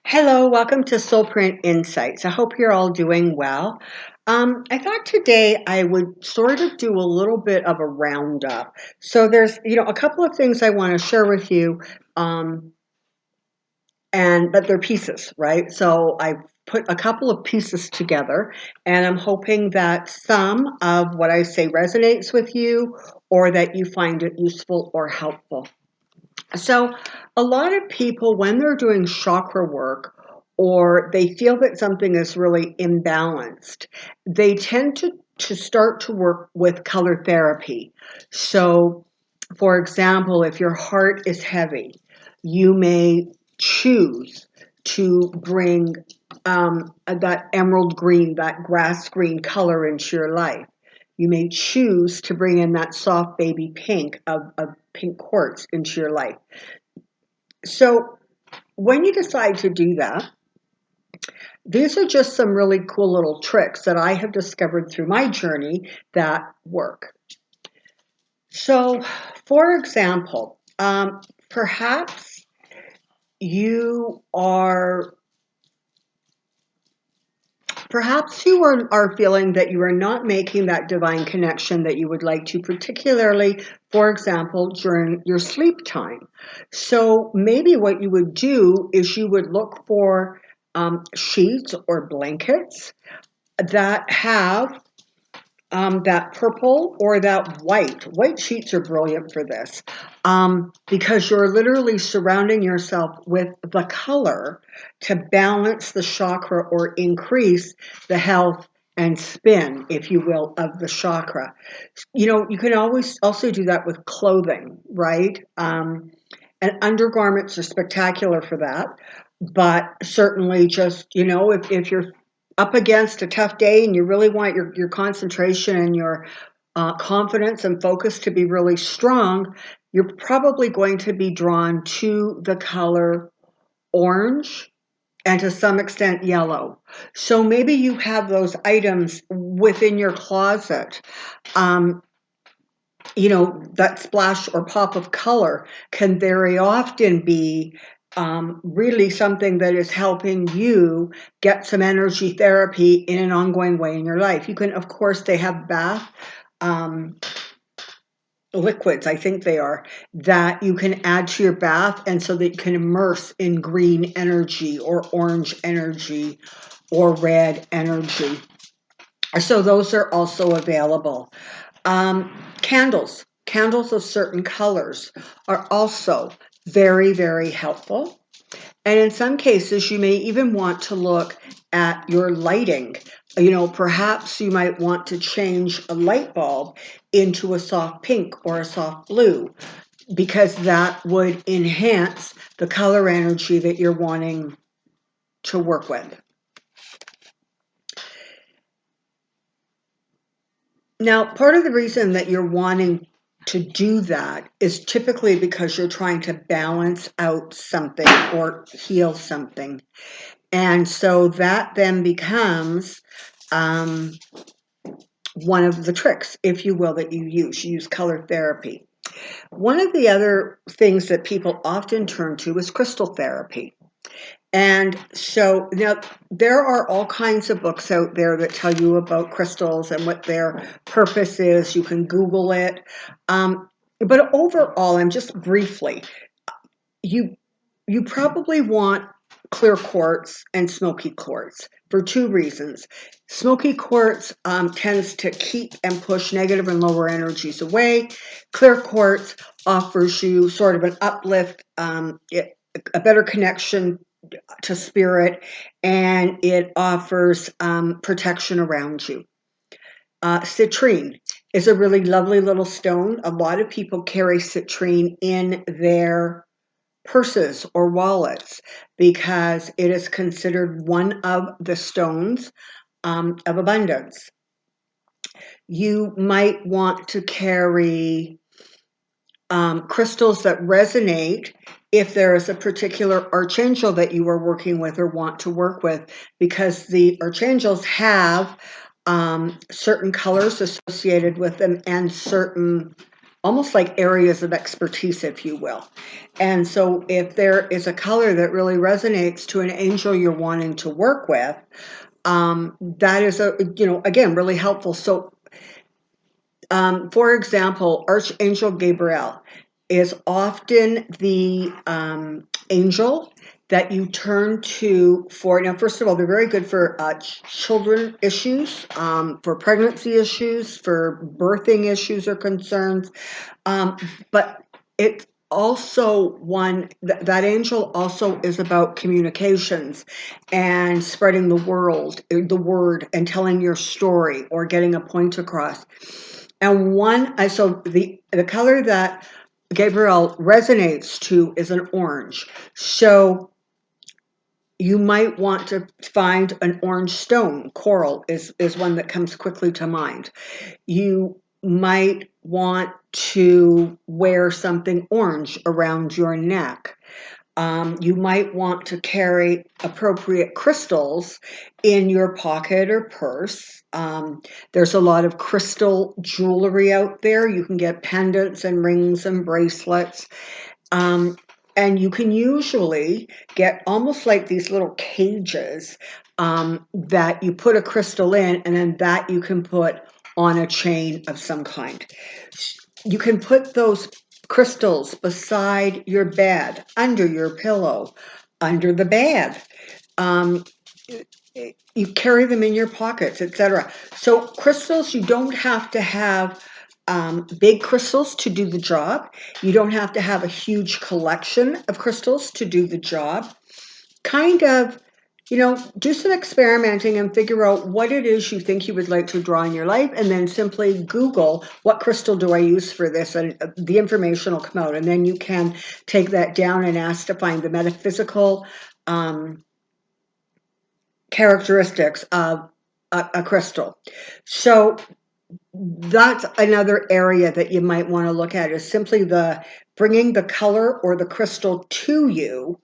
Hello, welcome to Soulprint Insights. I hope you're all doing well. I thought today I would sort of do a little bit of a roundup. So there's, a couple of things I want to share with you, but they're pieces, right? So I put a couple of pieces together, and I'm hoping that some of what I say resonates with you, or that you find it useful or helpful. So, a lot of people, when they're doing chakra work or they feel that something is really imbalanced, they tend to start to work with color therapy. So, for example, if your heart is heavy, you may choose to bring that emerald green, that grass green color into your life. You may choose to bring in that soft baby pink of pink quartz into your life. So when you decide to do that, these are just some really cool little tricks that I have discovered through my journey that work. So, for example, perhaps you are feeling that you are not making that divine connection that you would like to, particularly, for example, during your sleep time. So maybe what you would do is you would look for sheets or blankets that have that purple or that white. White sheets are brilliant for this because you're literally surrounding yourself with the color to balance the chakra or increase the health and spin, if you will, of the chakra. You can always also do that with clothing, right? And undergarments are spectacular for that. But certainly just, if you're up against a tough day and you really want your concentration and your confidence and focus to be really strong, you're probably going to be drawn to the color orange and to some extent yellow. So maybe you have those items within your closet. That splash or pop of color can very often be really something that is helping you get some energy therapy in an ongoing way in your life. You can, of course, they have bath liquids, I think they are, that you can add to your bath, and so that you can immerse in green energy or orange energy or red energy. So those are also available. Candles of certain colors are also very, very helpful. And in some cases, you may even want to look at your lighting. Perhaps you might want to change a light bulb into a soft pink or a soft blue, because that would enhance the color energy that you're wanting to work with. Now, part of the reason that you're wanting to do that is typically because you're trying to balance out something or heal something. And so that then becomes one of the tricks, if you will, that you use. You use color therapy. One of the other things that people often turn to is crystal therapy. And so now there are all kinds of books out there that tell you about crystals and what their purpose is. You can Google it. But overall, and just briefly, you probably want clear quartz and smoky quartz for two reasons. Smoky quartz tends to keep and push negative and lower energies away. Clear quartz offers you sort of an uplift, a better connection to spirit, and it offers protection around you. Citrine is a really lovely little stone. A lot of people carry citrine in their purses or wallets because it is considered one of the stones of abundance. You might want to carry crystals that resonate if there is a particular archangel that you are working with or want to work with, because the archangels have certain colors associated with them and certain almost like areas of expertise, if you will. And so if there is a color that really resonates to an angel you're wanting to work with, that is again, really helpful. So for example, Archangel Gabriel is often the angel that you turn to for. Now, first of all, they're very good for children issues, for pregnancy issues, for birthing issues or concerns. But it's also that angel also is about communications and spreading the word, and telling your story or getting a point across. And so the color that Gabriel resonates to is an orange. So you might want to find an orange stone. Coral is one that comes quickly to mind. You might want to wear something orange around your neck. You might want to carry appropriate crystals in your pocket or purse. There's a lot of crystal jewelry out there. You can get pendants and rings and bracelets. And you can usually get almost like these little cages that you put a crystal in, and then that you can put on a chain of some kind. You can put those crystals beside your bed, under your pillow, under the bed. You carry them in your pockets, etc. So crystals, you don't have to have big crystals to do the job. You don't have to have a huge collection of crystals to do the job. Kind of, do some experimenting and figure out what it is you think you would like to draw in your life, and then simply Google, what crystal do I use for this? And the information will come out. And then you can take that down and ask to find the metaphysical characteristics of a crystal. So that's another area that you might want to look at, is simply bringing the color or the crystal to you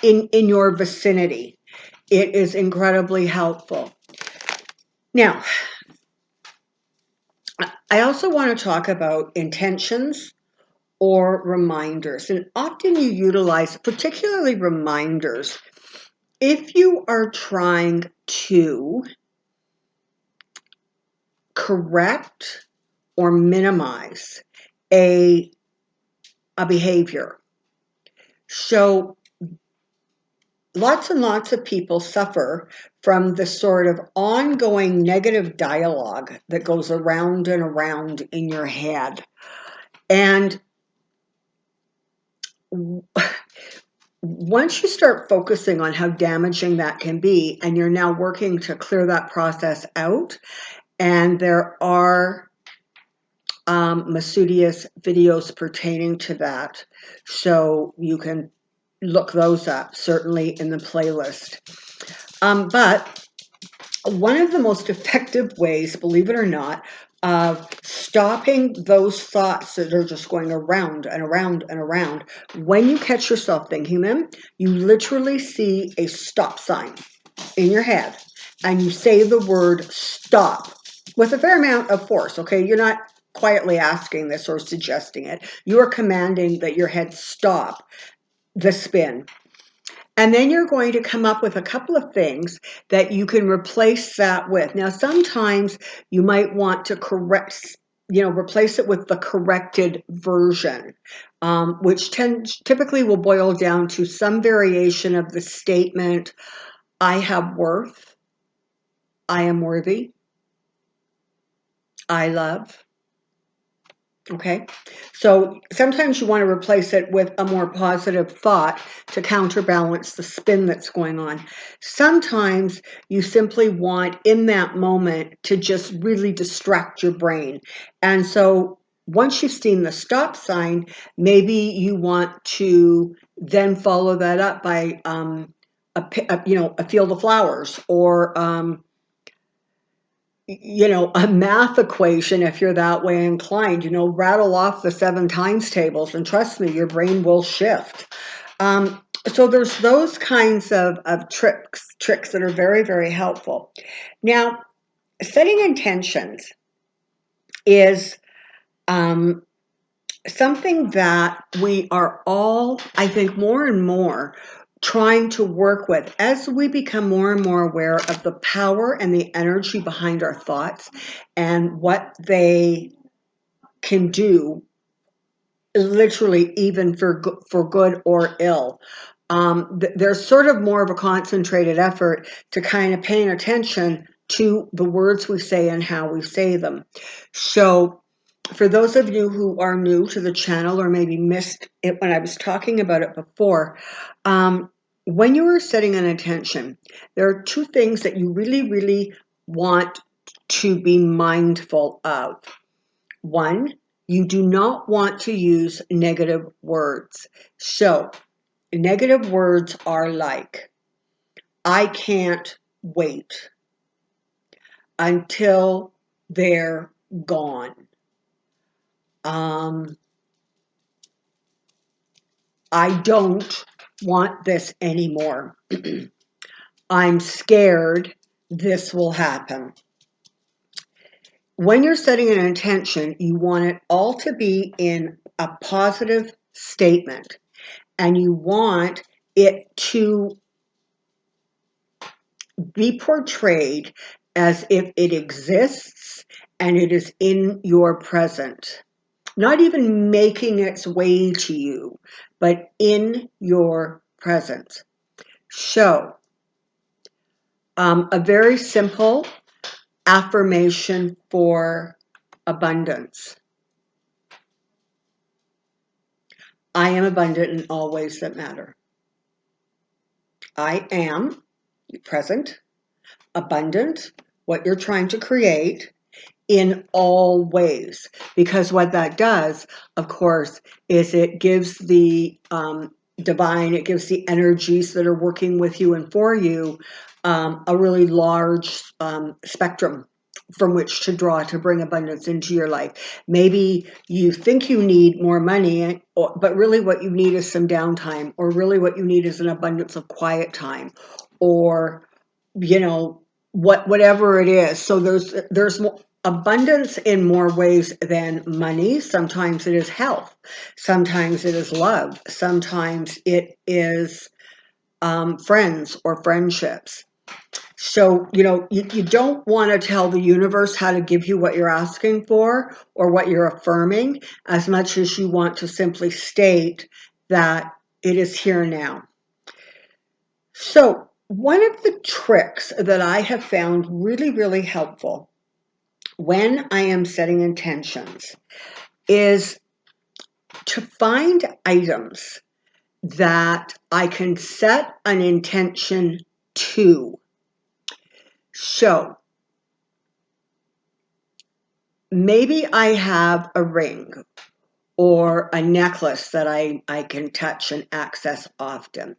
in your vicinity. It is incredibly helpful. Now, I also want to talk about intentions or reminders, and often you utilize particularly reminders if you are trying to correct or minimize a behavior. So lots and lots of people suffer from the sort of ongoing negative dialogue that goes around and around in your head. And once you start focusing on how damaging that can be, and you're now working to clear that process out, and there are Masudius videos pertaining to that, so you can look those up, certainly in the playlist. But one of the most effective ways, believe it or not, of stopping those thoughts that are just going around and around and around, when you catch yourself thinking them, you literally see a stop sign in your head, and you say the word stop with a fair amount of force, okay? You're not quietly asking this or suggesting it. You are commanding that your head stop the spin. And then you're going to come up with a couple of things that you can replace that with. Now, sometimes you might want to replace it with the corrected version, which typically will boil down to some variation of the statement, I have worth, I am worthy, I love. Okay, so sometimes you want to replace it with a more positive thought to counterbalance the spin that's going on. Sometimes you simply want, in that moment, to just really distract your brain. And so once you've seen the stop sign, maybe you want to then follow that up by a field of flowers, or a math equation, if you're that way inclined, rattle off the 7 times tables, and trust me, your brain will shift. So there's those kinds of tricks that are very, very helpful. Now, setting intentions is Something that we are all, I think, more and more trying to work with as we become more and more aware of the power and the energy behind our thoughts and what they can do, literally even for good or ill. There's sort of more of a concentrated effort to kind of paying attention to the words we say and how we say them. So for those of you who are new to the channel or maybe missed it when I was talking about it before, when you are setting an intention, there are two things that you really, really want to be mindful of. One, you do not want to use negative words. So, negative words are like, I can't wait until they're gone. I don't want this anymore. I'm scared this will happen. When you're setting an intention, you want it all to be in a positive statement, and you want it to be portrayed as if it exists and it is in your present. Not even making its way to you, but in your presence. So, a very simple affirmation for abundance. I am abundant in all ways that matter. I am present, abundant, what you're trying to create in all ways. Because what that does, of course, is it gives the divine, it gives the energies that are working with you and for you a really large spectrum from which to draw to bring abundance into your life. Maybe you think you need more money, but really what you need is some downtime, or really what you need is an abundance of quiet time, or whatever it is. So there's more abundance in more ways than money. Sometimes it is health, sometimes it is love, sometimes it is friends or friendships. So, you don't want to tell the universe how to give you what you're asking for or what you're affirming, as much as you want to simply state that it is here now. So, one of the tricks that I have found really, really helpful when I am setting intentions is to find items that I can set an intention to. So, maybe I have a ring or a necklace that I can touch and access often.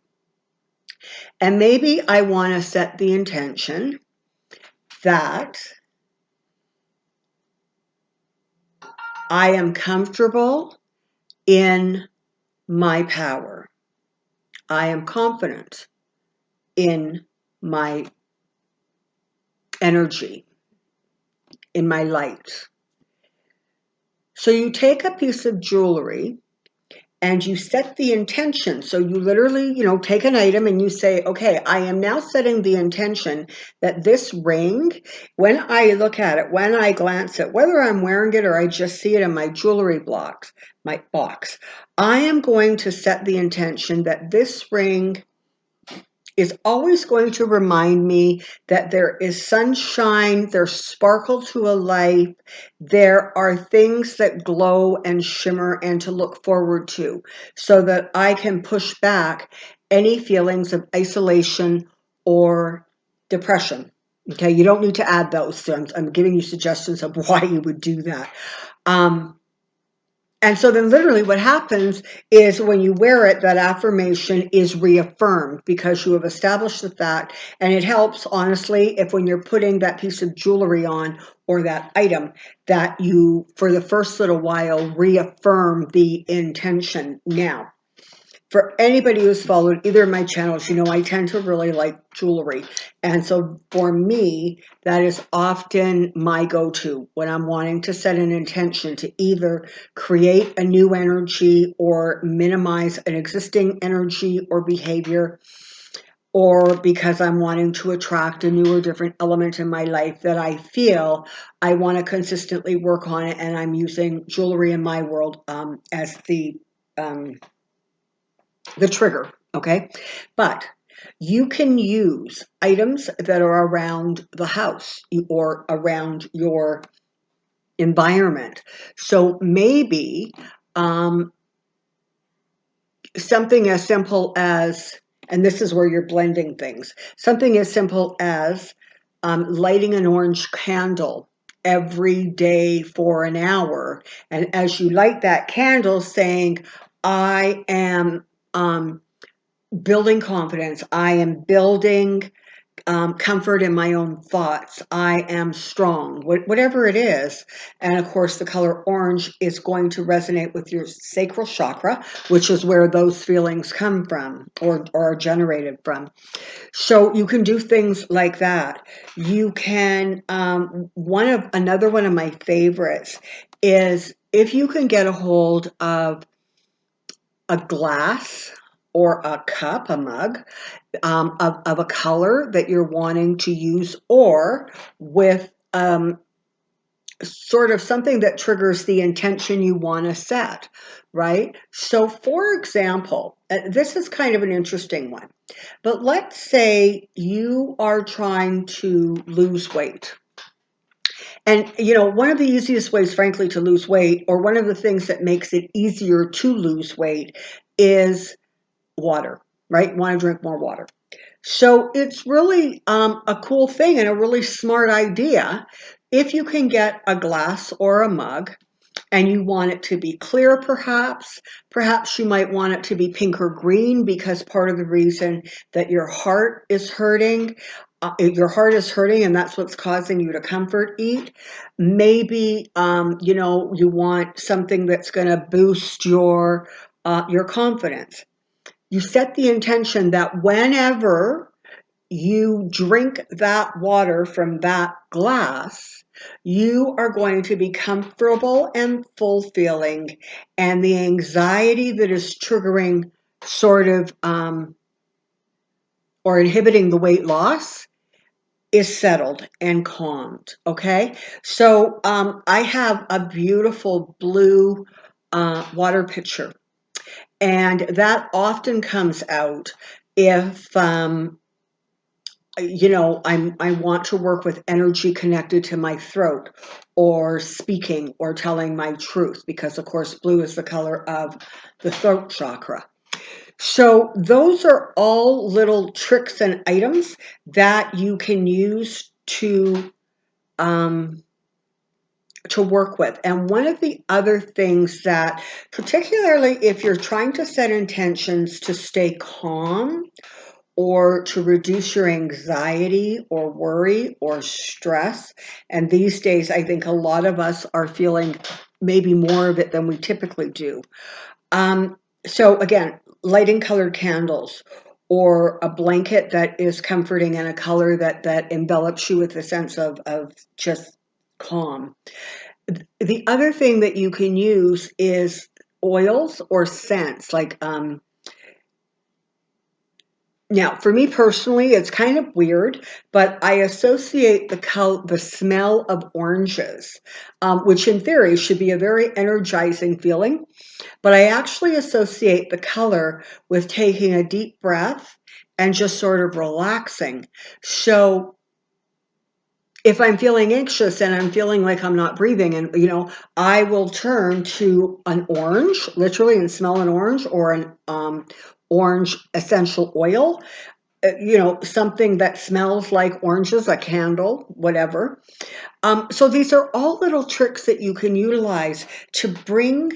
And maybe I want to set the intention that I am comfortable in my power. I am confident in my energy, in my light. So you take a piece of jewelry and you set the intention. So you literally, take an item and you say, okay, I am now setting the intention that this ring, when I look at it, when I glance at, whether I'm wearing it or I just see it in my jewelry box, I am going to set the intention that this ring is always going to remind me that there is sunshine, there's sparkle to a life, there are things that glow and shimmer and to look forward to, so that I can push back any feelings of isolation or depression. Okay, you don't need to add those. So I'm giving you suggestions of why you would do that. And so then literally what happens is when you wear it, that affirmation is reaffirmed because you have established the fact, and it helps, honestly, if when you're putting that piece of jewelry on or that item, that you, for the first little while, reaffirm the intention. Now, for anybody who's followed either of my channels, you know I tend to really like jewelry. And so for me, that is often my go-to when I'm wanting to set an intention to either create a new energy or minimize an existing energy or behavior, or because I'm wanting to attract a new or different element in my life that I feel I want to consistently work on it, and I'm using jewelry in my world as the trigger, okay? But you can use items that are around the house or around your environment. So maybe something as simple as, and this is where you're blending things, something as simple as lighting an orange candle every day for an hour. And as you light that candle, saying, I am building confidence, I am building comfort in my own thoughts, I am strong, whatever it is. And of course, the color orange is going to resonate with your sacral chakra, which is where those feelings come from or are generated from. So you can do things like that. You can, another one of my favorites is if you can get a hold of a glass or a cup, a mug, of a color that you're wanting to use, or with sort of something that triggers the intention you want to set, right? So for example, this is kind of an interesting one, but let's say you are trying to lose weight. And, you know, one of the easiest ways, frankly, to lose weight, or one of the things that makes it easier to lose weight, is water, right? Want to drink more water. So it's really a cool thing and a really smart idea if you can get a glass or a mug and you want it to be clear, perhaps you might want it to be pink or green, because part of the reason that your heart is hurting and that's what's causing you to comfort eat. Maybe, you know, you want something that's going to boost your confidence. You set the intention that whenever you drink that water from that glass, you are going to be comfortable and fulfilling, and the anxiety that is triggering sort of or inhibiting the weight loss is settled and calmed. Okay, so I have a beautiful blue water pitcher, and that often comes out if you know, I want to work with energy connected to my throat, or speaking or telling my truth, because of course blue is the color of the throat chakra. So those are all little tricks and items that you can use to work with. And one of the other things that, particularly if you're trying to set intentions to stay calm, or to reduce your anxiety or worry or stress. And these days, I think a lot of us are feeling maybe more of it than we typically do. So again, lighting colored candles, or a blanket that is comforting and a color that envelops you with a sense of just calm. The other thing that you can use is oils or scents, like now, for me personally, it's kind of weird, but I associate the smell of oranges, which in theory should be a very energizing feeling, but I actually associate the color with taking a deep breath and just sort of relaxing. So if I'm feeling anxious and I'm feeling like I'm not breathing, and you know, I will turn to an orange, literally, and smell an orange, or an orange essential oil, you know, something that smells like oranges, a candle, whatever. So these are all little tricks that you can utilize to bring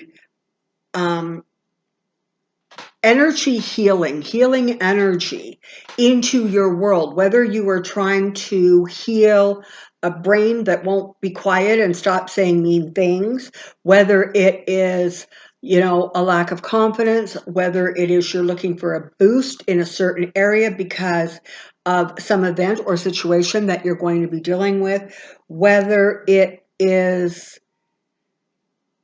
healing energy into your world, whether you are trying to heal a brain that won't be quiet and stop saying mean things, whether it is a lack of confidence, whether it is you're looking for a boost in a certain area because of some event or situation that you're going to be dealing with, whether it is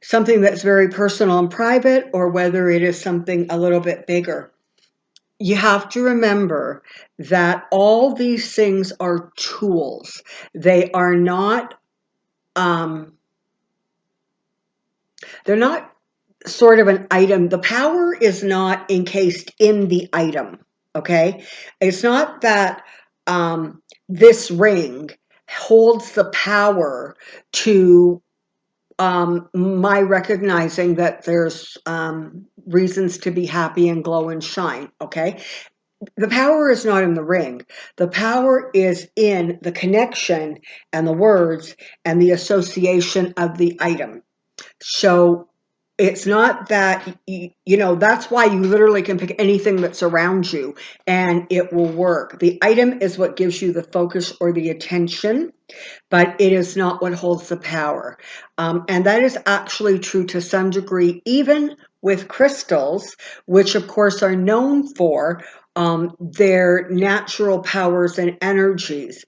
something that's very personal and private, or whether it is something a little bit bigger. You have to remember that all these things are tools. They are not, they're not sort of an item. The power is not encased in the item, okay? It's not that this ring holds the power to my recognizing that there's reasons to be happy and glow and shine, okay? The power is not in the ring. The power is in the connection and the words and the association of the item. So it's not that, that's why you literally can pick anything that's around you and it will work. The item is what gives you the focus or the attention, but it is not what holds the power. And that is actually true to some degree, even with crystals, which of course are known for their natural powers and energies.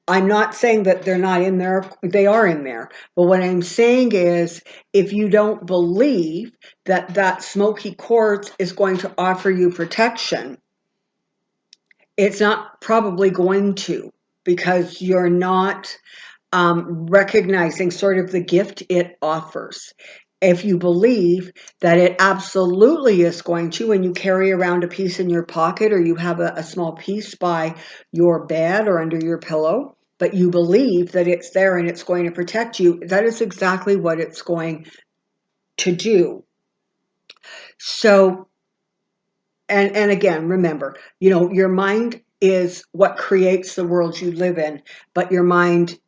I'm not saying that they're not in there. They are in there. But what I'm saying is, if you don't believe that that smoky quartz is going to offer you protection, it's not probably going to, because you're not recognizing sort of the gift it offers. If you believe that it absolutely is going to, and you carry around a piece in your pocket, or you have a small piece by your bed or under your pillow, but you believe that it's there and it's going to protect you, that is exactly what it's going to do. So, and again, remember, your mind is what creates the world you live in, but your mind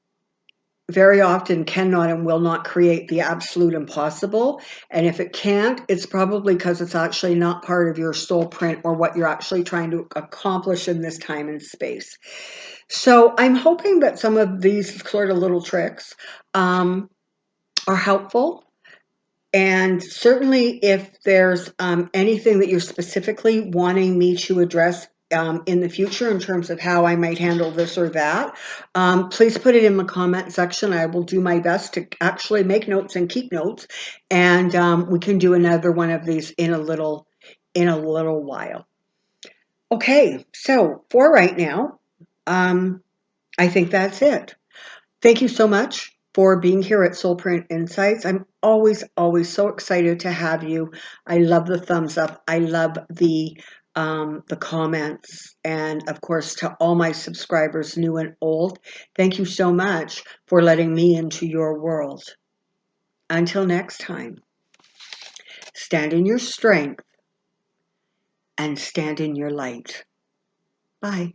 very often cannot and will not create the absolute impossible. And if it can't, it's probably because it's actually not part of your soul print or what you're actually trying to accomplish in this time and space. So I'm hoping that some of these sort of little tricks are helpful. And certainly if there's anything that you're specifically wanting me to address in the future in terms of how I might handle this or that, please put it in the comment section. I will do my best to actually make notes and keep notes, and we can do another one of these in a little while. Okay, so for right now, I think that's it. Thank you so much for being here at Soulprint Insights. I'm always, always so excited to have you. I love the thumbs up. I love the comments, and of course to all my subscribers, new and old. Thank you so much for letting me into your world. Until next time, stand in your strength and stand in your light. Bye.